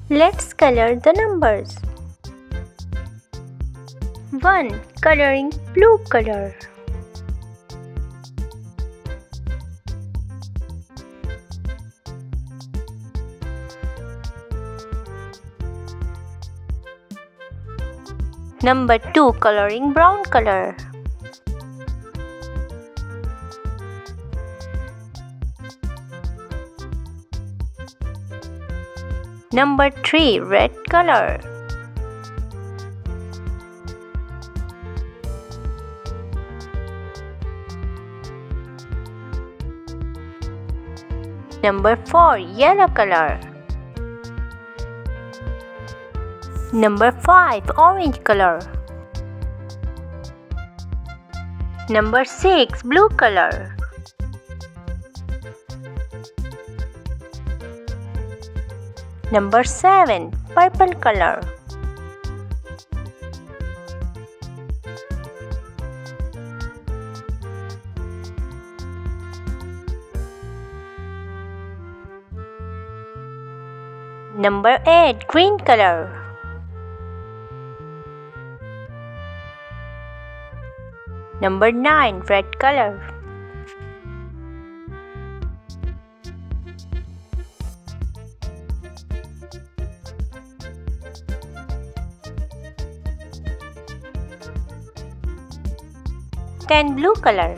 Let's color the numbers. 1. Coloring blue color. Number 2. Coloring brown color. Number 3. Red color. Number 4. Yellow color. Number 5. Orange color. Number 6. Blue color. Number 7. Purple color. Number 8. Green color. Number 9. Red color. Then blue color.